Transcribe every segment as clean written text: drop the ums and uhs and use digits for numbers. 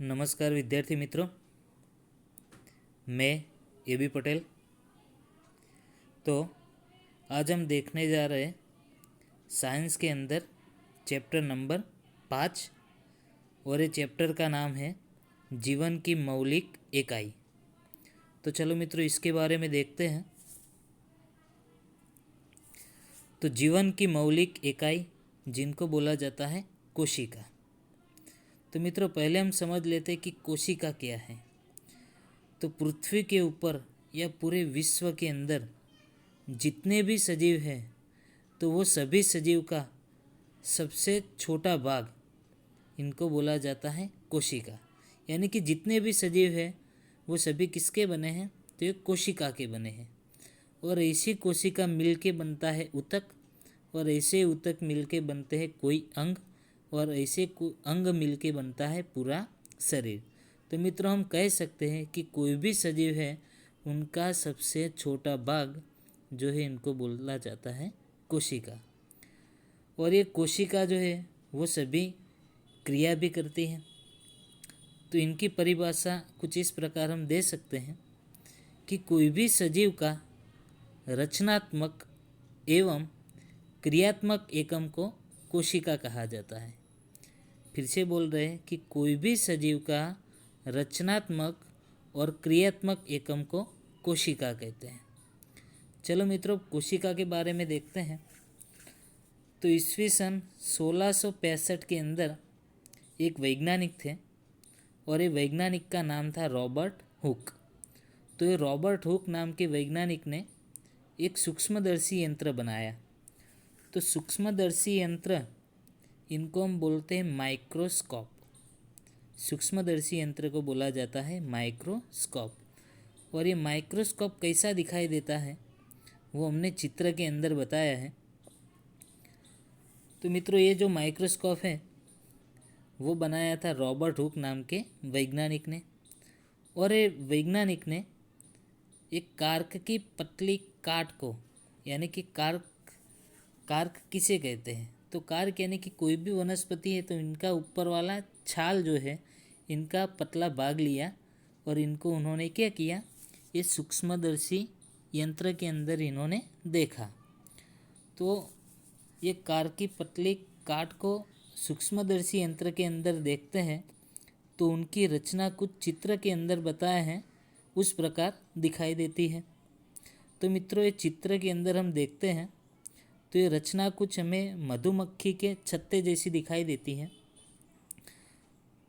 नमस्कार विद्यार्थी मित्रों, मैं ए बी पटेल। तो आज हम देखने जा रहे हैं साइंस के अंदर चैप्टर नंबर 5 और ये चैप्टर का नाम है जीवन की मौलिक इकाई। तो चलो मित्रों इसके बारे में देखते हैं। तो जीवन की मौलिक इकाई जिनको बोला जाता है कोशिका। तो मित्रों पहले हम समझ लेते हैं कि कोशिका क्या है। तो पृथ्वी के ऊपर या पूरे विश्व के अंदर जितने भी सजीव हैं तो वो सभी सजीव का सबसे छोटा भाग इनको बोला जाता है कोशिका। यानी कि जितने भी सजीव हैं वो सभी किसके बने हैं, तो ये कोशिका के बने हैं। और ऐसी कोशिका मिल के बनता है ऊतक, और ऐसे ऊतक मिल के बनते हैं कोई अंग, और ऐसे अंग मिल के बनता है पूरा शरीर। तो मित्रों हम कह सकते हैं कि कोई भी सजीव है उनका सबसे छोटा भाग जो है इनको बोला जाता है कोशिका। और ये कोशिका जो है वो सभी क्रिया भी करती है। तो इनकी परिभाषा कुछ इस प्रकार हम दे सकते हैं कि कोई भी सजीव का रचनात्मक एवं क्रियात्मक एकम को कोशिका कहा जाता है। फिर से बोल रहे हैं कि कोई भी सजीव का रचनात्मक और क्रियात्मक एकम को कोशिका कहते हैं। चलो मित्रों कोशिका के बारे में देखते हैं। तो ईस्वी सन 1665 के अंदर एक वैज्ञानिक थे और ये वैज्ञानिक का नाम था रॉबर्ट हुक। तो ये रॉबर्ट हुक नाम के वैज्ञानिक ने एक सूक्ष्मदर्शी यंत्र बनाया। तो सूक्ष्मदर्शी यंत्र इनको हम बोलते हैं माइक्रोस्कोप। सूक्ष्मदर्शी यंत्र को बोला जाता है माइक्रोस्कोप। और ये माइक्रोस्कोप कैसा दिखाई देता है वो हमने चित्र के अंदर बताया है। तो मित्रों ये जो माइक्रोस्कोप है वो बनाया था रॉबर्ट हुक नाम के वैज्ञानिक ने। और ये वैज्ञानिक ने एक कार्क की पतली काट को, यानी कि कार्क किसे कहते हैं, तो कार्क यानी कि कोई भी वनस्पति है तो इनका ऊपर वाला छाल जो है इनका पतला भाग लिया और इनको उन्होंने क्या किया, ये सूक्ष्मदर्शी यंत्र के अंदर इन्होंने देखा। तो ये कार्क की पतली काट को सूक्ष्मदर्शी यंत्र के अंदर देखते हैं तो उनकी रचना कुछ चित्र के अंदर बताया है उस प्रकार दिखाई देती है। तो मित्रों ये चित्र के अंदर हम देखते हैं तो ये रचना कुछ हमें मधुमक्खी के छत्ते जैसी दिखाई देती है।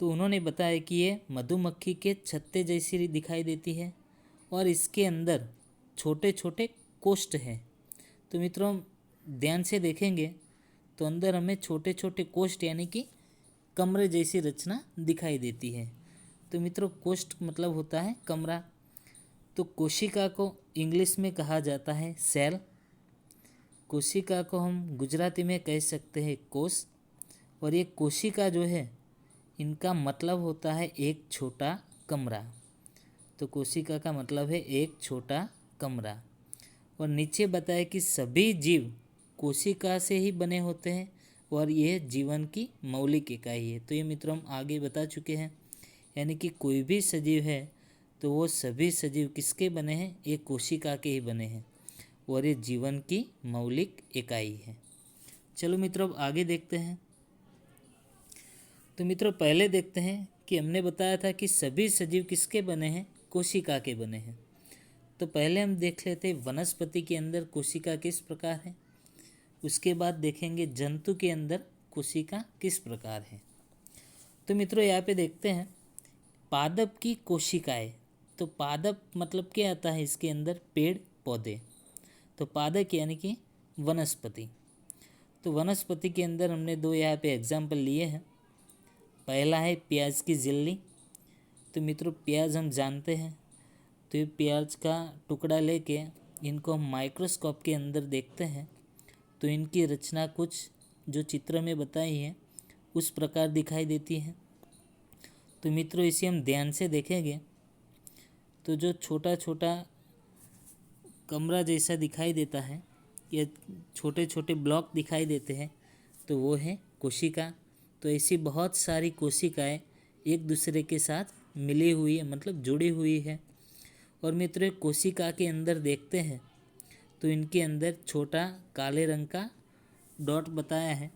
तो उन्होंने बताया कि ये मधुमक्खी के छत्ते जैसी दिखाई देती है और इसके अंदर छोटे छोटे कोष्ठ हैं। तो मित्रों ध्यान से देखेंगे तो अंदर हमें छोटे छोटे कोष्ठ यानी कि कमरे जैसी रचना दिखाई देती है। तो मित्रों कोष्ठ मतलब होता है कमरा। तो कोशिका को इंग्लिश में कहा जाता है सेल। कोशिका को हम गुजराती में कह सकते हैं कोष। और ये कोशिका जो है इनका मतलब होता है एक छोटा कमरा। तो कोशिका का मतलब है एक छोटा कमरा। और नीचे बताया कि सभी जीव कोशिका से ही बने होते हैं और यह जीवन की मौलिक इकाई है। तो ये मित्रों हम आगे बता चुके हैं, यानी कि कोई भी सजीव है तो वो सभी सजीव किसके बने हैं, ये कोशिका के ही बने हैं और ये जीवन की मौलिक इकाई है। चलो मित्रों अब आगे देखते हैं। तो मित्रों पहले देखते हैं कि हमने बताया था कि सभी सजीव किसके बने हैं, कोशिका के बने हैं। तो पहले हम देख लेते हैं वनस्पति के अंदर कोशिका किस प्रकार है, उसके बाद देखेंगे जंतु के अंदर कोशिका किस प्रकार है। तो मित्रों यहाँ पे देखते हैं पादप की कोशिकाएं। तो पादप मतलब क्या आता है इसके अंदर, पेड़ पौधे। तो पादप यानी कि वनस्पति। तो वनस्पति के अंदर हमने दो यहाँ पे एग्जाम्पल लिए हैं। पहला है प्याज की जिल्ली। तो मित्रों प्याज हम जानते हैं, तो ये प्याज का टुकड़ा लेके इनको हम माइक्रोस्कोप के अंदर देखते हैं तो इनकी रचना कुछ जो चित्र में बताई है उस प्रकार दिखाई देती है। तो मित्रों इसे हम ध्यान से देखेंगे तो जो छोटा छोटा कमरा जैसा दिखाई देता है या छोटे छोटे ब्लॉक दिखाई देते हैं तो वो है कोशिका। तो ऐसी बहुत सारी कोशिकाएं एक दूसरे के साथ मिली हुई है, मतलब जुड़ी हुई है। और मित्रों, कोशिका के अंदर देखते हैं तो इनके अंदर छोटा काले रंग का डॉट बताया है।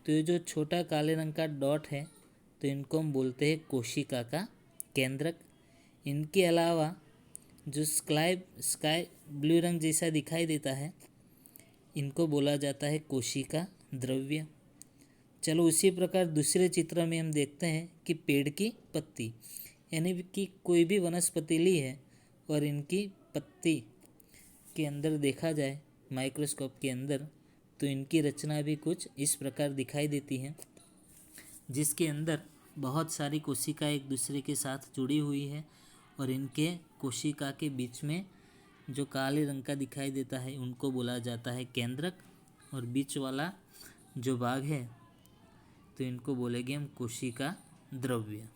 तो ये जो छोटा काले रंग का डॉट है तो इनको हम बोलते हैं कोशिका का केंद्रक। इनके अलावा जो स्काई ब्लू रंग जैसा दिखाई देता है, इनको बोला जाता है कोशिका द्रव्य। चलो उसी प्रकार दूसरे चित्र में हम देखते हैं कि पेड़ की पत्ती, यानी कि कोई भी वनस्पति ली है और इनकी पत्ती के अंदर देखा जाए माइक्रोस्कोप के अंदर, तो इनकी रचना भी कुछ इस प्रकार दिखाई देती है, जिसके अंदर बहुत सारी कोशिका एक दूसरे के साथ जुड़ी हुई है। और इनके कोशिका के बीच में जो काले रंग का दिखाई देता है उनको बोला जाता है केंद्रक, और बीच वाला जो भाग है तो इनको बोलेंगे हम कोशिका द्रव्य।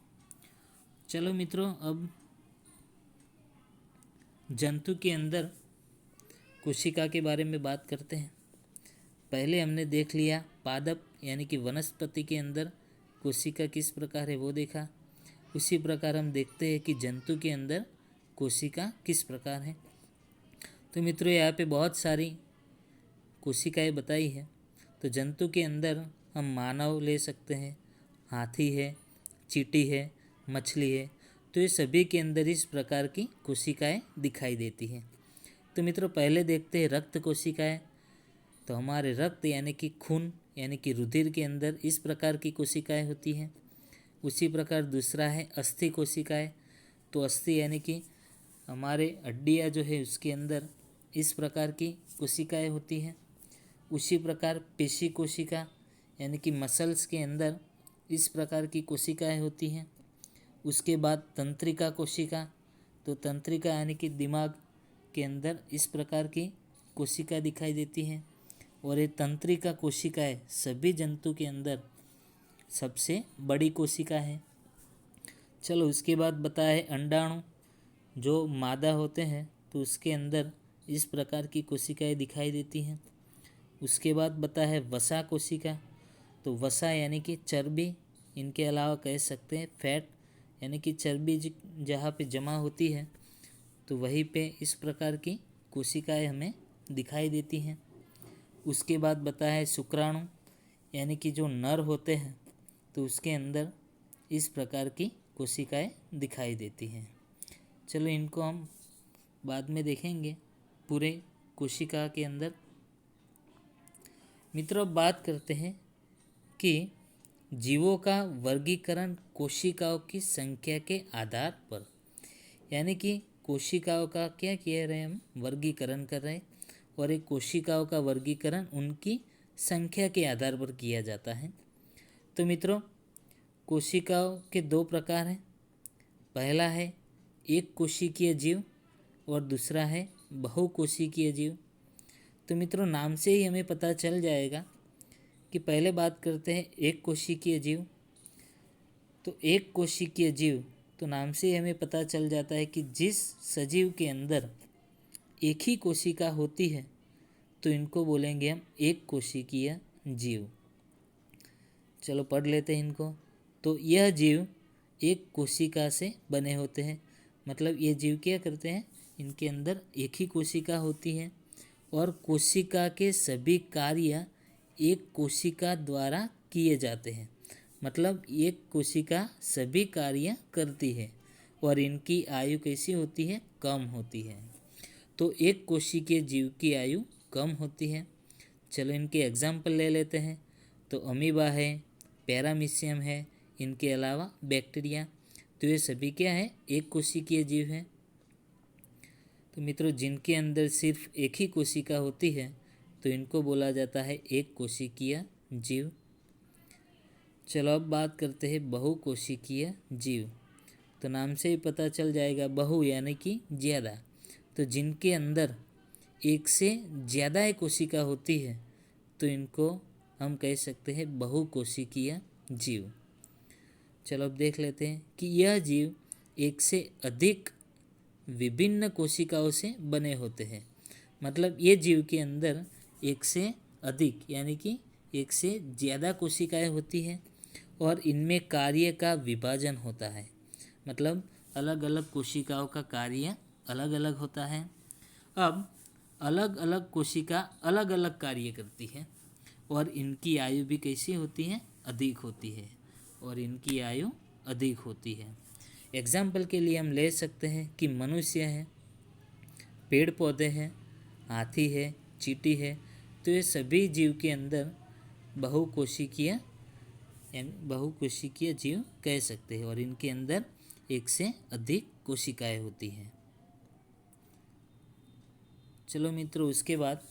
चलो मित्रों, अब जंतु के अंदर कोशिका के बारे में बात करते हैं। पहले हमने देख लिया पादप यानी कि वनस्पति के अंदर कोशिका किस प्रकार है वो देखा। उसी प्रकार हम देखते हैं कि जंतु के अंदर कोशिका किस प्रकार है। तो मित्रों, यहाँ पे बहुत सारी कोशिकाएं बताई है। तो जंतु के अंदर हम मानव ले सकते हैं, हाथी है, चींटी है, मछली है। तो ये सभी के अंदर इस प्रकार की कोशिकाएं दिखाई देती हैं। तो मित्रों, पहले देखते हैं रक्त कोशिकाएं। तो हमारे रक्त यानी कि खून यानी कि रुधिर के अंदर इस प्रकार की कोशिकाएं होती हैं। उसी प्रकार दूसरा है अस्थि कोशिकाएं। तो अस्थि यानी कि हमारे हड्डियां जो है उसके अंदर इस प्रकार की कोशिकाएं होती हैं। उसी प्रकार पेशी कोशिका यानी कि मसल्स के अंदर इस प्रकार की कोशिकाएं होती हैं। उसके बाद तंत्रिका कोशिका। तो तंत्रिका यानी कि दिमाग के अंदर इस प्रकार की कोशिका दिखाई देती हैं। और ये तंत्रिका कोशिकाएं सभी जंतु के अंदर सबसे बड़ी कोशिका है। चलो उसके बाद बताया है अंडाणु। जो मादा होते हैं तो उसके अंदर इस प्रकार की कोशिकाएं दिखाई देती हैं। उसके बाद बताया है वसा कोशिका। तो वसा यानी कि चर्बी, इनके अलावा कह सकते हैं फैट यानी कि चर्बी जहाँ पे जमा होती है तो वहीं पे इस प्रकार की कोशिकाएं हमें दिखाई देती हैं। उसके बाद बताया है शुक्राणु यानी कि जो नर होते हैं तो उसके अंदर इस प्रकार की कोशिकाएं दिखाई देती हैं। चलो इनको हम बाद में देखेंगे पूरे कोशिका के अंदर। मित्रों, अब बात करते हैं कि जीवों का वर्गीकरण कोशिकाओं की संख्या के आधार पर, यानी कि कोशिकाओं का क्या कह रहे हैं हम, वर्गीकरण कर रहे हैं। और एक कोशिकाओं का वर्गीकरण उनकी संख्या के आधार पर किया जाता है। तो मित्रों, कोशिकाओं के दो प्रकार हैं। पहला है एक कोशिकीय जीव और दूसरा है बहुकोशिकीय जीव। तो मित्रों, नाम से ही हमें पता चल जाएगा कि पहले बात करते हैं एक कोशिकीय जीव। तो एक कोशिकीय जीव, तो नाम से ही हमें पता चल जाता है कि जिस सजीव के अंदर एक ही कोशिका होती है तो इनको बोलेंगे हम एक कोशिकीय जीव। चलो पढ़ लेते हैं इनको। तो यह जीव एक कोशिका से बने होते हैं। मतलब ये जीव क्या करते हैं, इनके अंदर एक ही कोशिका होती है और कोशिका के सभी कार्य एक कोशिका द्वारा किए जाते हैं। मतलब एक कोशिका सभी कार्य करती है और इनकी आयु कैसी होती है, कम होती है। तो एक कोशिकीय जीव की आयु कम होती है। चलो इनके एग्जाम्पल ले लेते हैं। तो अमीबा है, पैरामीशियम है, इनके अलावा बैक्टीरिया। तो ये सभी क्या है, एक कोशिकीय जीव है। तो मित्रों, जिनके अंदर सिर्फ एक ही कोशिका होती है तो इनको बोला जाता है एक कोशिकीय जीव। चलो अब बात करते हैं बहुकोशिकीय जीव। तो नाम से ही पता चल जाएगा, बहु यानी कि ज़्यादा। तो जिनके अंदर एक से ज़्यादा कोशिका होती है तो इनको हम कह सकते हैं बहुकोशिकीय जीव। चलो अब देख लेते हैं कि यह जीव एक से अधिक विभिन्न कोशिकाओं से बने होते हैं। मतलब ये जीव के अंदर एक से अधिक यानी कि एक से ज़्यादा कोशिकाएं होती हैं और इनमें कार्य का विभाजन होता है। मतलब अलग अलग कोशिकाओं का कार्य अलग अलग होता है। अब अलग अलग कोशिका अलग अलग कार्य करती है और इनकी आयु भी कैसी होती है, अधिक होती है, और इनकी आयु अधिक होती है। एग्जाम्पल के लिए हम ले सकते हैं कि मनुष्य है, पेड़ पौधे हैं, हाथी है, चींटी है। तो ये सभी जीव के अंदर बहुकोशिकीय जीव कह सकते हैं और इनके अंदर एक से अधिक कोशिकाएं होती हैं। चलो मित्रों, उसके बाद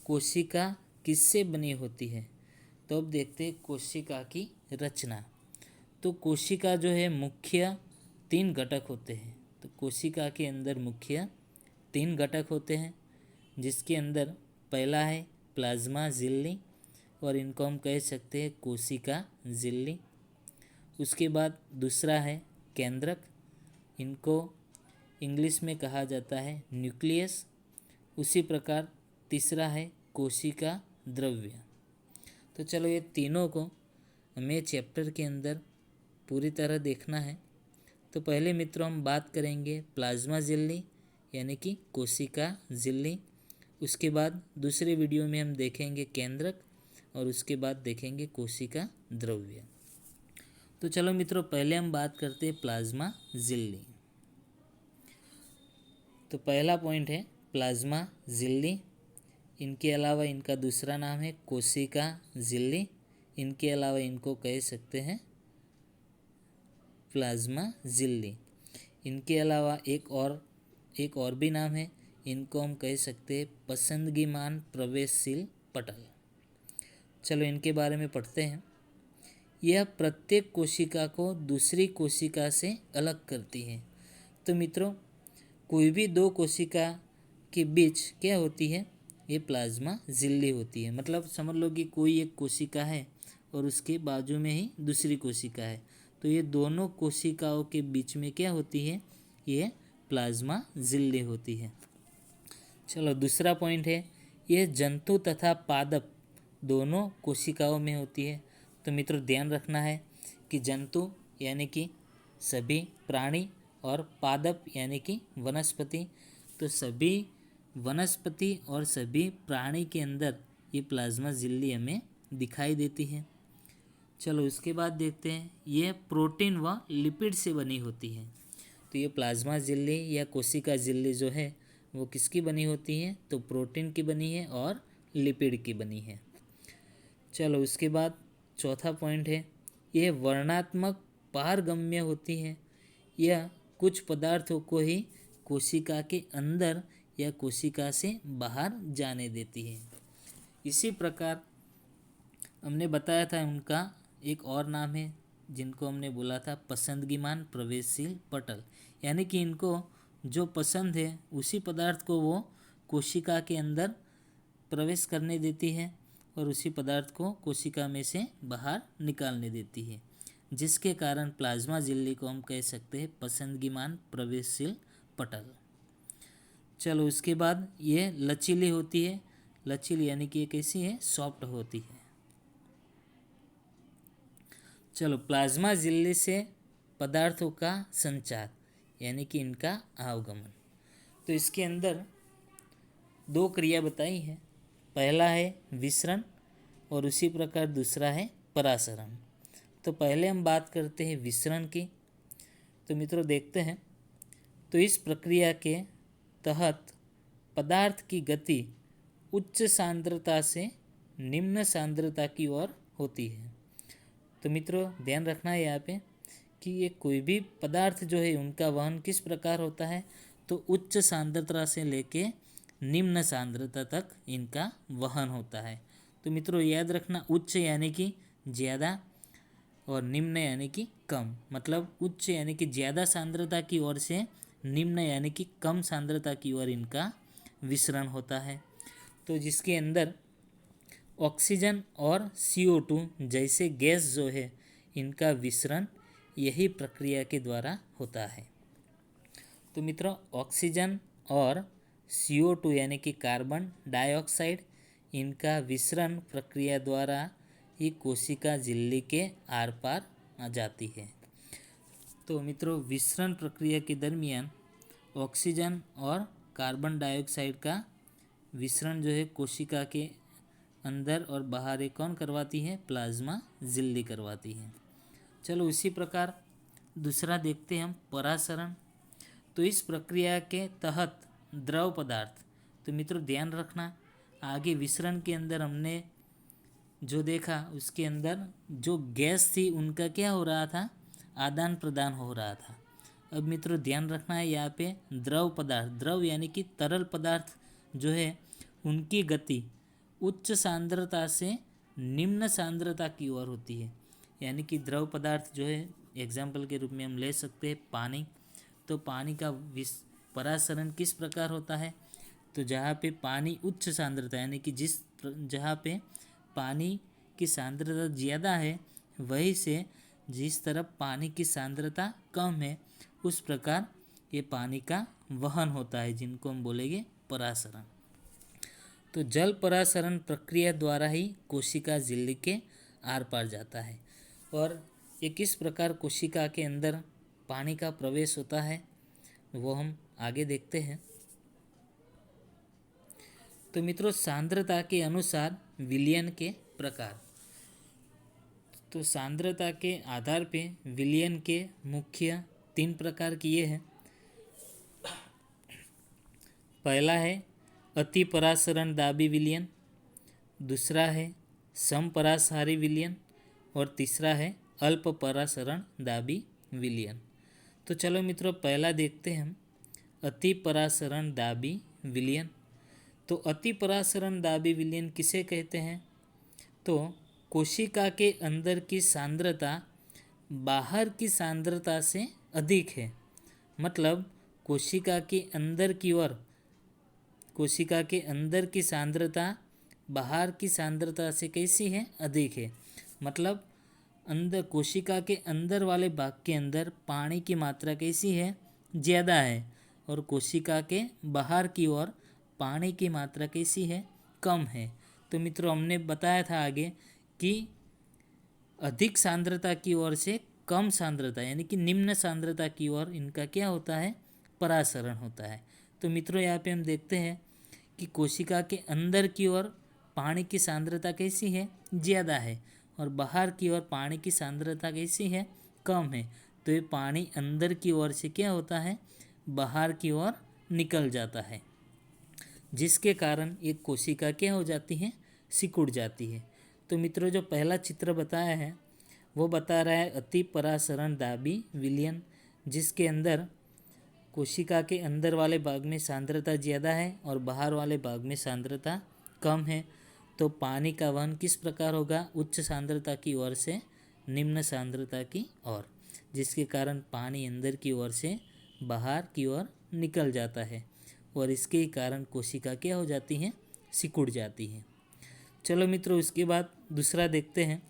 कोशिका किससे बनी होती है, तो अब देखते हैं कोशिका की रचना। तो कोशिका जो है मुख्य 3 घटक होते हैं। तो कोशिका के अंदर मुख्य 3 घटक होते हैं, जिसके अंदर पहला है प्लाज्मा झिल्ली और इनको हम कह सकते हैं कोशिका झिल्ली। उसके बाद दूसरा है केंद्रक, इनको इंग्लिश में कहा जाता है न्यूक्लियस। उसी प्रकार तीसरा है कोशिका द्रव्य। तो चलो ये तीनों को हमें चैप्टर के अंदर पूरी तरह देखना है। तो पहले मित्रों हम बात करेंगे प्लाज्मा झिल्ली यानी कि कोशिका झिल्ली। उसके बाद दूसरे वीडियो में हम देखेंगे केंद्रक और उसके बाद देखेंगे कोशिका द्रव्य। तो चलो मित्रों, पहले हम बात करते हैं प्लाज्मा झिल्ली। तो पहला पॉइंट है प्लाज्मा झिल्ली। इनके अलावा इनका दूसरा नाम है कोशिका झिल्ली। इनके अलावा इनको कह सकते हैं प्लाज्मा झिल्ली। इनके अलावा एक और भी नाम है, इनको हम कह सकते हैं पसंदगीमान प्रवेशशील पटल। चलो इनके बारे में पढ़ते हैं। यह प्रत्येक कोशिका को दूसरी कोशिका से अलग करती है। तो मित्रों, कोई भी 2 कोशिका के बीच क्या होती है, ये प्लाज्मा झिल्ली होती है। मतलब समझ लो कि कोई एक कोशिका है और उसके बाजू में ही दूसरी कोशिका है, तो ये दोनों कोशिकाओं के बीच में क्या होती है, ये प्लाज्मा झिल्ली होती है। चलो दूसरा पॉइंट है, यह जंतु तथा पादप दोनों कोशिकाओं में होती है। तो मित्रों ध्यान रखना है कि जंतु यानी कि सभी प्राणी और पादप यानी कि वनस्पति, तो सभी वनस्पति और सभी प्राणी के अंदर ये प्लाज्मा झिल्ली हमें दिखाई देती है। चलो उसके बाद देखते हैं, यह प्रोटीन व लिपिड से बनी होती है। तो ये प्लाज्मा झिल्ली या कोशिका झिल्ली जो है वो किसकी बनी होती है, तो प्रोटीन की बनी है और लिपिड की बनी है। चलो उसके बाद चौथा पॉइंट है, यह वर्णात्मक पारगम्य होती है। यह कुछ पदार्थों को ही कोशिका के अंदर या कोशिका से बाहर जाने देती है। इसी प्रकार हमने बताया था उनका एक और नाम है, जिनको हमने बोला था पसंदगीमान प्रवेशशील पटल। यानी कि इनको जो पसंद है उसी पदार्थ को वो कोशिका के अंदर प्रवेश करने देती है और उसी पदार्थ को कोशिका में से बाहर निकालने देती है, जिसके कारण प्लाज्मा झिल्ली को हम कह सकते हैं पसंदगीमान प्रवेशशील पटल। चलो उसके बाद ये लचीली होती है। लचीली यानी कि ये कैसी है, सॉफ्ट होती है। चलो प्लाज्मा झिल्ली से पदार्थों का संचार यानी कि इनका आवागमन। तो इसके अंदर 2 क्रिया बताई है। पहला है विसरण और उसी प्रकार दूसरा है परासरण। तो पहले हम बात करते हैं विसरण की। तो मित्रों देखते हैं, तो इस प्रक्रिया के तहत पदार्थ की गति उच्च सांद्रता से निम्न सांद्रता की ओर होती है। तो मित्रों ध्यान रखना है यहाँ पे कि ये कोई भी पदार्थ जो है उनका वहन किस प्रकार होता है, तो उच्च सांद्रता से लेके निम्न सांद्रता तक इनका वहन होता है। तो मित्रों याद रखना, उच्च यानी कि ज़्यादा और निम्न यानी कि कम। मतलब उच्च यानी कि ज़्यादा सांद्रता की ओर से निम्न यानी कि कम सांद्रता की ओर इनका विसरण होता है। तो जिसके अंदर ऑक्सीजन और CO2 जैसे गैस जो है इनका विसरण यही प्रक्रिया के द्वारा होता है। तो मित्रों ऑक्सीजन और CO2 यानी कि कार्बन डाइऑक्साइड, इनका विसरण प्रक्रिया द्वारा ही कोशिका झिल्ली के आर पार आ जाती है। तो मित्रों, विसरण प्रक्रिया के दरमियान ऑक्सीजन और कार्बन डाइऑक्साइड का विसरण जो है कोशिका के अंदर और बाहर एक कौन करवाती है? प्लाज्मा झिल्ली करवाती है। चलो इसी प्रकार दूसरा देखते हैं हम, परासरण। तो इस प्रक्रिया के तहत द्रव पदार्थ, तो मित्रों ध्यान रखना, आगे विसरण के अंदर हमने जो देखा उसके अंदर जो गैस थी उनका क्या हो रहा था? आदान प्रदान हो रहा था। अब मित्रों ध्यान रखना है यहाँ पे द्रव पदार्थ, द्रव यानी कि तरल पदार्थ जो है उनकी गति उच्च सांद्रता से निम्न सांद्रता की ओर होती है। यानी कि द्रव पदार्थ जो है, एग्जाम्पल के रूप में हम ले सकते हैं पानी। तो पानी का परासरण किस प्रकार होता है? तो जहाँ पे पानी उच्च सांद्रता यानी कि जहाँ पे पानी की सांद्रता ज़्यादा है वहीं से जिस तरफ पानी की सांद्रता कम है उस प्रकार ये पानी का वहन होता है, जिनको हम बोलेंगे परासरण। तो जल परासरण प्रक्रिया द्वारा ही कोशिका झिल्ली के आर पार जाता है। और ये किस प्रकार कोशिका के अंदर पानी का प्रवेश होता है वो हम आगे देखते हैं। तो मित्रों, सांद्रता के अनुसार विलयन के प्रकार। तो सांद्रता के आधार पे विलयन के मुख्य 3 प्रकार किए हैं। पहला है अति परासरण दाबी विलयन, दूसरा है समपरासारी विलयन और तीसरा है अल्प परासरण दाबी विलयन। तो चलो मित्रों पहला देखते हैं हम, अति परासरण दाबी विलयन। तो अति परासरण दाबी विलयन किसे कहते हैं? तो कोशिका के अंदर की सांद्रता बाहर की सांद्रता से अधिक है। मतलब कोशिका के अंदर की सांद्रता बाहर की सांद्रता से कैसी है? अधिक है। मतलब कोशिका के अंदर वाले भाग के अंदर पानी की मात्रा कैसी है? ज़्यादा है। और कोशिका के बाहर की ओर पानी की मात्रा कैसी है? कम है। तो मित्रों हमने बताया था आगे कि अधिक सांद्रता की ओर से कम सांद्रता यानी कि निम्न सांद्रता की ओर इनका क्या होता है? परासरण होता है। तो मित्रों यहाँ पे हम देखते हैं कि कोशिका के अंदर की ओर पानी की सांद्रता कैसी है? ज़्यादा है। और बाहर की ओर पानी की सांद्रता कैसी है? कम है। तो ये पानी अंदर की ओर से क्या होता है? बाहर की ओर निकल जाता है, जिसके कारण ये कोशिका क्या हो जाती है? सिकुड़ जाती है। तो मित्रों जो पहला चित्र बताया है वो बता रहा है अति परासरण दाबी विलयन, जिसके अंदर कोशिका के अंदर वाले भाग में सांद्रता ज़्यादा है और बाहर वाले भाग में सांद्रता कम है। तो पानी का वहन किस प्रकार होगा? उच्च सांद्रता की ओर से निम्न सांद्रता की ओर, जिसके कारण पानी अंदर की ओर से बाहर की ओर निकल जाता है और इसके कारण कोशिका क्या हो जाती है? सिकुड़ जाती है। चलो मित्रों इसके बाद दूसरा देखते हैं,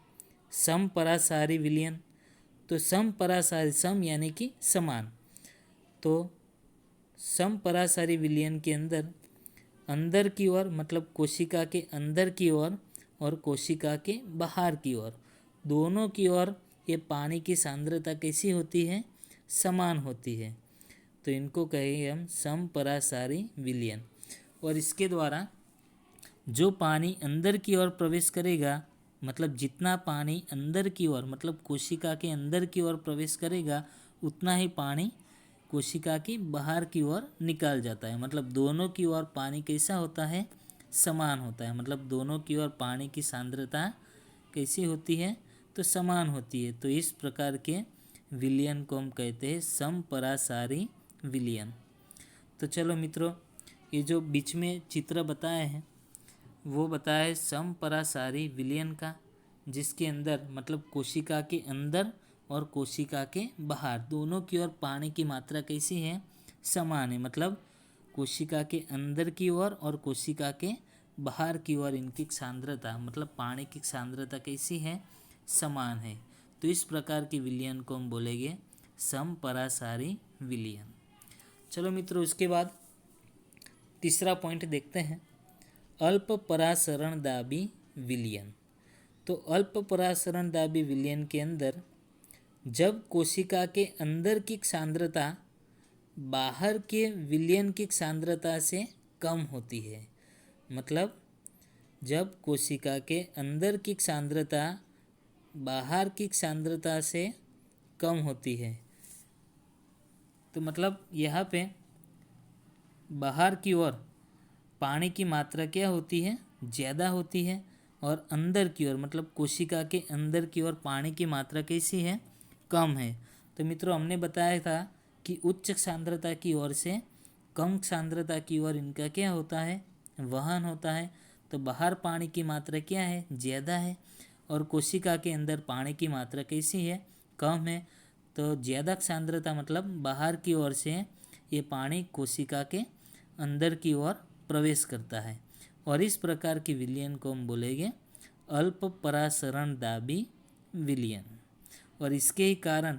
समपरासारी विलयन। तो समपरासारी, सम यानी कि समान। तो समपरासारी विलयन के अंदर की ओर मतलब कोशिका के अंदर की ओर और कोशिका के बाहर की ओर दोनों की ओर ये पानी की सांद्रता कैसी होती है? समान होती है। तो इनको कहेंगे हम समपरासारी विलयन। और इसके द्वारा जो पानी अंदर की ओर प्रवेश करेगा, मतलब जितना पानी अंदर की ओर मतलब कोशिका के अंदर की ओर प्रवेश करेगा उतना ही पानी कोशिका की बाहर की ओर निकल जाता है। मतलब दोनों की ओर पानी कैसा होता है? समान होता है। मतलब दोनों की ओर पानी की सांद्रता कैसी होती है? तो समान होती है। तो इस प्रकार के विलयन को हम कहते हैं समपरासारी विलयन। तो चलो मित्रों ये जो बीच में चित्र बताए हैं वो बताया है समपरासारी विलयन का, जिसके अंदर मतलब कोशिका के अंदर और कोशिका के बाहर दोनों की ओर पानी की मात्रा कैसी है? समान है। मतलब कोशिका के अंदर की ओर और कोशिका के बाहर की ओर इनकी सांद्रता मतलब पानी की सांद्रता कैसी है? समान है। तो इस प्रकार के विलयन को हम बोलेंगे समपरासारी विलयन। चलो मित्रों उसके बाद तीसरा पॉइंट देखते हैं, अल्प परासरण दाबी विलयन। तो अल्प परासरण दाबी विलयन के अंदर जब कोशिका के अंदर की सांद्रता बाहर के विलयन की सांद्रता से कम होती है, मतलब जब कोशिका के अंदर की सांद्रता बाहर की सांद्रता से कम होती है, तो मतलब यहाँ पे बाहर की ओर पानी की मात्रा क्या होती है, ज़्यादा होती है, और अंदर की ओर मतलब कोशिका के अंदर की ओर पानी की मात्रा कैसी है, कम है। तो मित्रों हमने बताया था कि उच्च सांद्रता की ओर से कम सांद्रता की ओर इनका क्या होता है, वहन होता है। तो बाहर पानी की मात्रा क्या है, ज़्यादा है, और कोशिका के अंदर पानी की मात्रा कैसी है, कम है। तो ज़्यादा सांद्रता मतलब बाहर की ओर से ये पानी कोशिका के अंदर की ओर प्रवेश करता है, और इस प्रकार की विलयन को हम बोलेंगे अल्प परासरण दाबी विलयन। और इसके ही कारण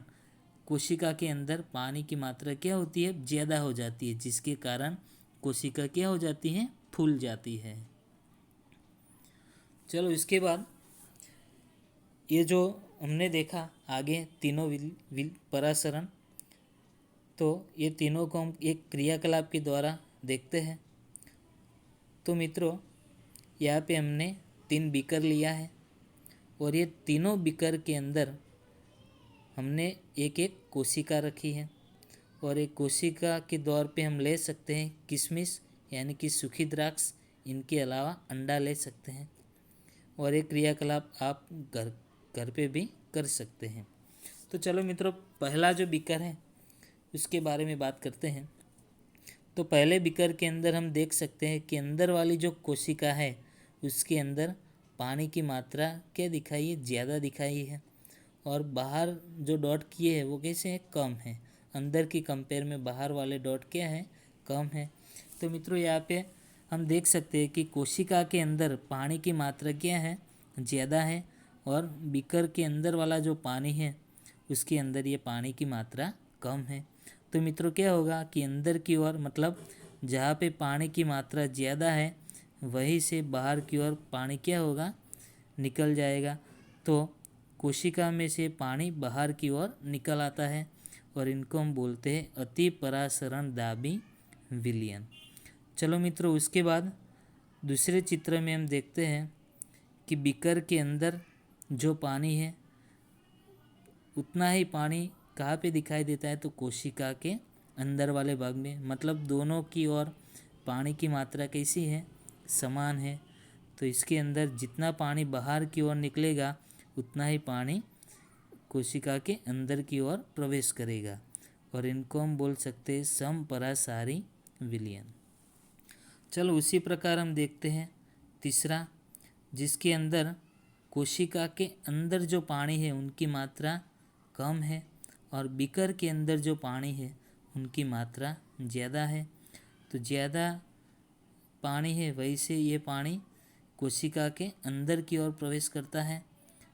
कोशिका के अंदर पानी की मात्रा क्या होती है, ज़्यादा हो जाती है, जिसके कारण कोशिका क्या हो जाती है, फूल जाती है। चलो इसके बाद ये जो हमने देखा आगे तीनों परासरण, तो ये तीनों को हम एक क्रियाकलाप के द्वारा देखते हैं। तो मित्रों यहाँ पे हमने 3 बीकर लिया है, और ये तीनों बीकर के अंदर हमने एक एक कोशिका रखी है, और एक कोशिका के दौर पे हम ले सकते हैं किशमिश यानी कि सूखी द्राक्ष, इनके अलावा अंडा ले सकते हैं, और एक क्रियाकलाप आप घर पे भी कर सकते हैं। तो चलो मित्रों पहला जो बीकर है उसके बारे में बात करते हैं। तो पहले बीकर के अंदर हम देख सकते हैं कि अंदर वाली जो कोशिका है उसके अंदर पानी की मात्रा क्या दिखाई है, ज़्यादा दिखाई है, और बाहर जो डॉट किए हैं वो कैसे हैं, कम है। अंदर की कंपेयर में बाहर वाले डॉट क्या है, कम है। तो मित्रों यहाँ पे हम देख सकते हैं कि कोशिका के अंदर पानी की मात्रा क्या है, ज़्यादा है, और बीकर के अंदर वाला जो पानी है उसके अंदर ये पानी की मात्रा कम है। तो मित्रों क्या होगा कि अंदर की ओर मतलब जहाँ पे पानी की मात्रा ज़्यादा है वहीं से बाहर की ओर पानी क्या होगा, निकल जाएगा। तो कोशिका में से पानी बाहर की ओर निकल आता है, और इनको हम बोलते हैं अति परासरण दाबी विलयन। चलो मित्रों उसके बाद दूसरे चित्र में हम देखते हैं कि बीकर के अंदर जो पानी है उतना ही पानी कहाँ पे दिखाई देता है, तो कोशिका के अंदर वाले भाग में, मतलब दोनों की ओर पानी की मात्रा कैसी है, समान है। तो इसके अंदर जितना पानी बाहर की ओर निकलेगा उतना ही पानी कोशिका के अंदर की ओर प्रवेश करेगा, और इनको हम बोल सकते हैं समपरासारी विलयन। चलो उसी प्रकार हम देखते हैं तीसरा, जिसके अंदर कोशिका के अंदर जो पानी है उनकी मात्रा कम है, और बीकर के अंदर जो पानी है उनकी मात्रा ज़्यादा है। तो ज़्यादा पानी है वही से ये पानी कोशिका के अंदर की ओर प्रवेश करता है,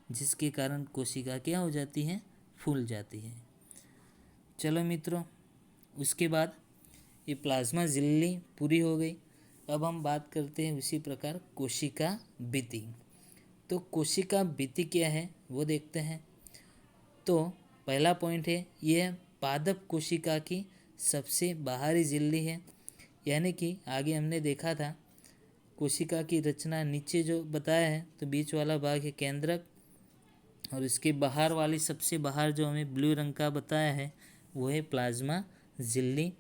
जिसके कारण कोशिका क्या हो जाती है, फूल जाती है। चलो मित्रों उसके बाद ये प्लाज्मा झिल्ली पूरी हो गई। अब हम बात करते हैं उसी प्रकार कोशिका भित्ति। तो कोशिका भित्ति क्या है वो देखते हैं। तो पहला पॉइंट है यह पादप कोशिका की सबसे बाहरी झिल्ली है, यानी कि आगे हमने देखा था कोशिका की रचना नीचे जो बताया है, तो बीच वाला भाग है केंद्रक, और इसके बाहर वाली सबसे बाहर जो हमें ब्लू रंग का बताया है वो है प्लाज्मा झिल्ली।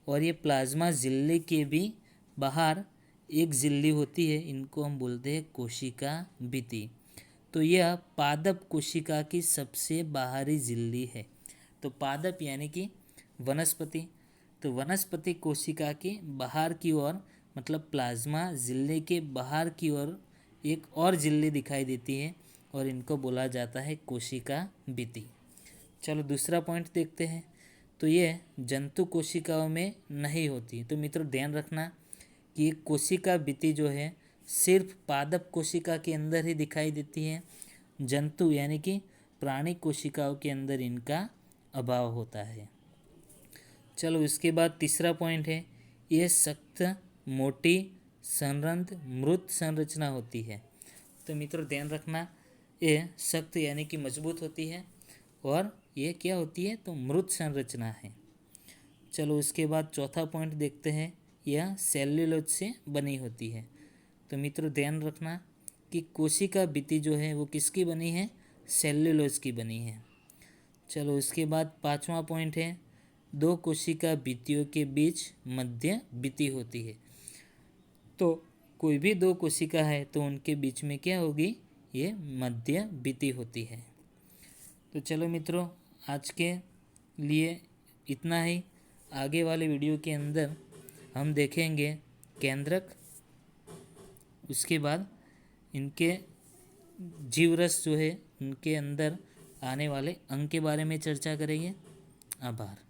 और ये प्लाज्मा झिल्ली के भी बाहर एक झिल्ली होती है, इनको हम बोलते हैं कोशिका भित्ति। तो यह पादप कोशिका की सबसे बाहरी झिल्ली है। तो पादप यानी कि वनस्पति, तो वनस्पति कोशिका के बाहर की ओर मतलब प्लाज्मा झिल्ली के बाहर की ओर एक और झिल्ली दिखाई देती है, और इनको बोला जाता है कोशिका भित्ति। चलो दूसरा पॉइंट देखते हैं। तो ये जंतु कोशिकाओं में नहीं होती। तो मित्रों ध्यान रखना कि कोशिका भित्ति जो है सिर्फ पादप कोशिका के अंदर ही दिखाई देती है, जंतु यानी कि प्राणी कोशिकाओं के अंदर इनका अभाव होता है। चलो इसके बाद तीसरा पॉइंट है यह सख्त, मोटी, संरंध्र, मृत संरचना होती है। तो मित्रों ध्यान रखना ये सख्त यानी कि मजबूत होती है, और ये क्या होती है, तो मृत संरचना है। चलो उसके बाद चौथा पॉइंट देखते हैं, यह सेल्यूलोज से बनी होती है। तो मित्रों ध्यान रखना कि कोशिका भित्ति जो है वो किसकी बनी है, सेल्यूलोज की बनी है। चलो उसके बाद पांचवा पॉइंट है, दो कोशिका भित्तियों के बीच मध्य भित्ति होती है। तो कोई भी दो कोशिका है तो उनके बीच में क्या होगी, ये मध्य भित्ति होती है। तो चलो मित्रों आज के लिए इतना ही। आगे वाले वीडियो के अंदर हम देखेंगे केंद्रक, उसके बाद इनके जीवरस जो है उनके अंदर आने वाले अंग के बारे में चर्चा करेंगे। आभार।